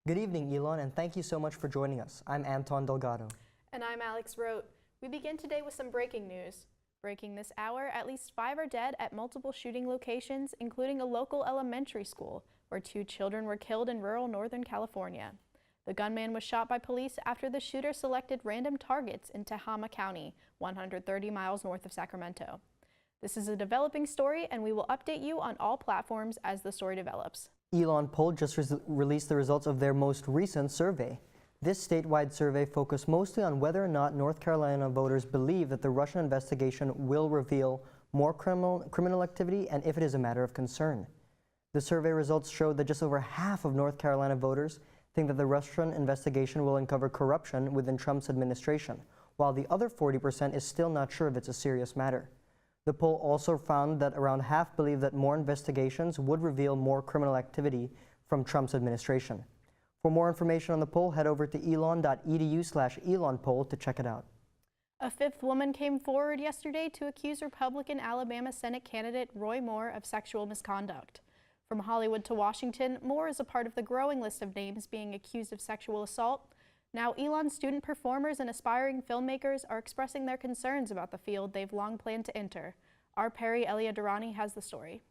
Good evening, Elon, and thank you so much for joining us. I'm Anton Delgado. And I'm Alex Rote. We begin today with some breaking news. Breaking this hour, at least 5 are dead at multiple shooting locations, including a local elementary school, where 2 children were killed in rural Northern California. The gunman was shot by police after the shooter selected random targets in Tehama County, 130 miles north of Sacramento. This is a developing story, and we will update you on all platforms as the story develops. Elon poll just released the results of their most recent survey. This statewide survey focused mostly on whether or not North Carolina voters believe that the Russian investigation will reveal more criminal activity and if it is a matter of concern. The survey results showed that just over half of North Carolina voters think that the Russian investigation will uncover corruption within Trump's administration, while the other 40% is still not sure if it's a serious matter. The poll also found that around half believe that more investigations would reveal more criminal activity from Trump's administration. For more information on the poll, head over to elon.edu/elonpoll to check it out. A 5th woman came forward yesterday to accuse Republican Alabama Senate candidate Roy Moore of sexual misconduct. From Hollywood to Washington, Moore is a part of the growing list of names being accused of sexual assault. Now, Elon student performers and aspiring filmmakers are expressing their concerns about the field they've long planned to enter. Our Perry Eliadurani has the story.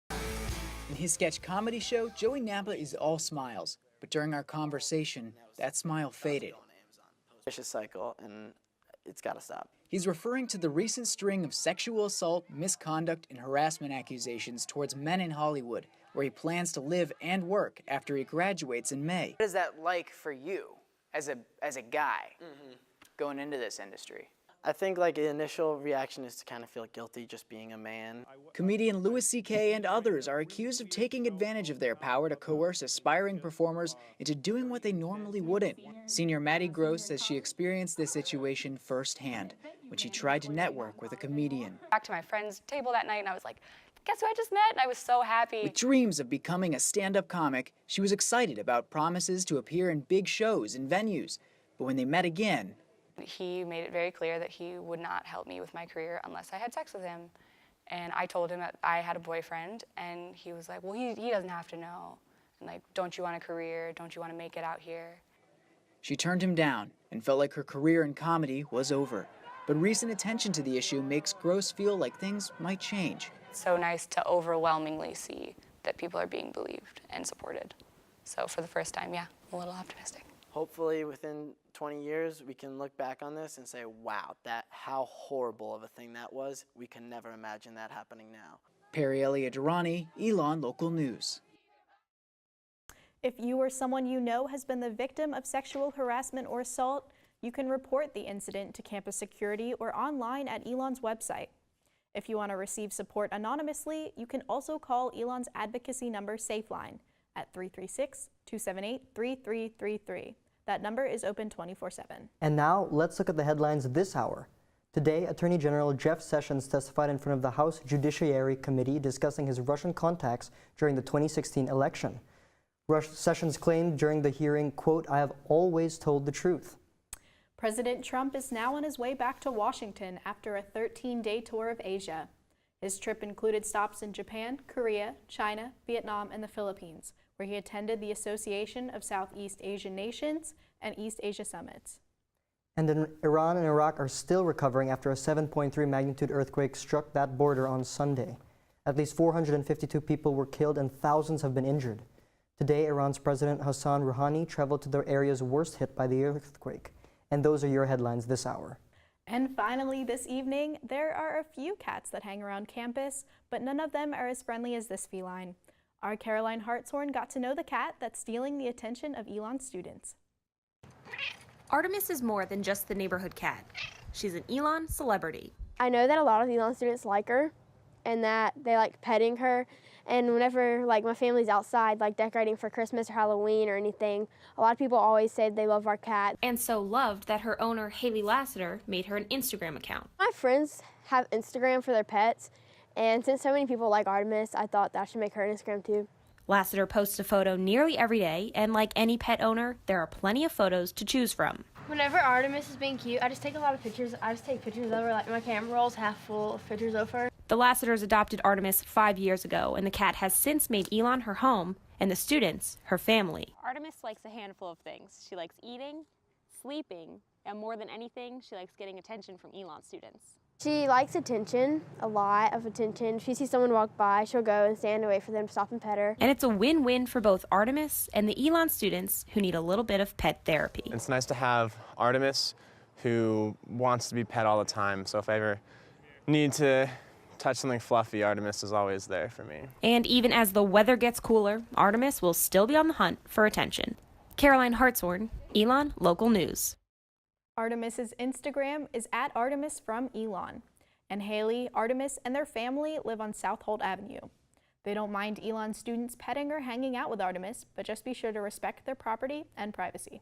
In his sketch comedy show, Joey Napa is all smiles. But during our conversation, that smile faded. Vicious cycle, and it's got to stop. He's referring to the recent string of sexual assault, misconduct, and harassment accusations towards men in Hollywood, where he plans to live and work after he graduates in May. What is that like for you as a guy going into this industry? I think like the initial reaction is to kind of feel guilty just being a man. Comedian Louis C.K. and others are accused of taking advantage of their power to coerce aspiring performers into doing what they normally wouldn't. Senior Maddie Gross says she experienced this situation firsthand when she tried to network with a comedian. Back to my friend's table that night, and I was like, guess who I just met? And I was so happy. With dreams of becoming a stand-up comic, she was excited about promises to appear in big shows and venues. But when they met again, he made it very clear that he would not help me with my career unless I had sex with him. And I told him that I had a boyfriend, and he was like, well, he doesn't have to know. And like, don't you want a career? Don't you want to make it out here? She turned him down and felt like her career in comedy was over. But recent attention to the issue makes Gross feel like things might change. It's so nice to overwhelmingly see that people are being believed and supported. So for the first time, yeah, I'm a little optimistic. Hopefully within 20 years, we can look back on this and say, wow, how horrible of a thing that was. We can never imagine that happening now. Perry Eliadurani, Elon Local News. If you or someone you know has been the victim of sexual harassment or assault, you can report the incident to campus security or online at Elon's website. If you want to receive support anonymously, you can also call Elon's advocacy number Safeline at 336-278-3333. That number is open 24/7. And now, let's look at the headlines this hour. Today, Attorney General Jeff Sessions testified in front of the House Judiciary Committee discussing his Russian contacts during the 2016 election. Sessions claimed during the hearing, quote, "I have always told the truth." President Trump is now on his way back to Washington after a 13-day tour of Asia. His trip included stops in Japan, Korea, China, Vietnam, and the Philippines, where he attended the Association of Southeast Asian Nations and East Asia summits. And then Iran and Iraq are still recovering after a 7.3 magnitude earthquake struck that border on Sunday. At least 452 people were killed and thousands have been injured. Today, Iran's President Hassan Rouhani traveled to the areas worst hit by the earthquake. And those are your headlines this hour. And finally, this evening, there are a few cats that hang around campus, but none of them are as friendly as this feline. Our Caroline Hartshorn got to know the cat that's stealing the attention of Elon's students. Artemis is more than just the neighborhood cat. She's an Elon celebrity. I know that a lot of Elon students like her and that they like petting her. And whenever like my family's outside like decorating for Christmas or Halloween or anything, a lot of people always say they love our cat. And so loved that her owner, Haley Lassiter, made her an Instagram account. My friends have Instagram for their pets, and since so many people like Artemis, I thought that I should make her an Instagram too. Lassiter posts a photo nearly every day, and like any pet owner, there are plenty of photos to choose from. Whenever Artemis is being cute, I just take a lot of pictures. I just take pictures of her, like my camera roll's half full of pictures of her. The Lassiters adopted Artemis 5 years ago, and the cat has since made Elon her home and the students her family. Artemis likes a handful of things. She likes eating, sleeping, and more than anything, she likes getting attention from Elon students. She likes attention, a lot of attention. If she sees someone walk by, she'll go and stand and wait for them to stop and pet her. And it's a win-win for both Artemis and the Elon students who need a little bit of pet therapy. It's nice to have Artemis, who wants to be pet all the time, so if I ever need to touch something fluffy, Artemis is always there for me. And even as the weather gets cooler, Artemis will still be on the hunt for attention. Caroline Hartshorn, Elon Local News. Artemis's Instagram is @ArtemisFromElon. And Haley, Artemis, and their family live on South Holt Avenue. They don't mind Elon students petting or hanging out with Artemis, but just be sure to respect their property and privacy.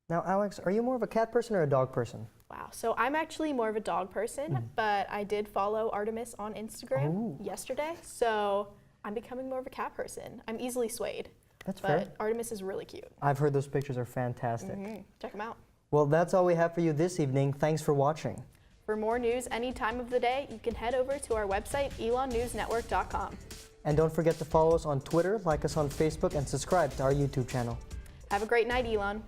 Now, Alex, are you more of a cat person or a dog person? Wow, so I'm actually more of a dog person, but I did follow Artemis on Instagram yesterday, so I'm becoming more of a cat person. I'm easily swayed. That's but fair. Artemis is really cute. I've heard those pictures are fantastic. Check them out. Well, that's all we have for you this evening. Thanks for watching. For more news any time of the day, you can head over to our website, elonnewsnetwork.com. And don't forget to follow us on Twitter, like us on Facebook, and subscribe to our YouTube channel. Have a great night, Elon.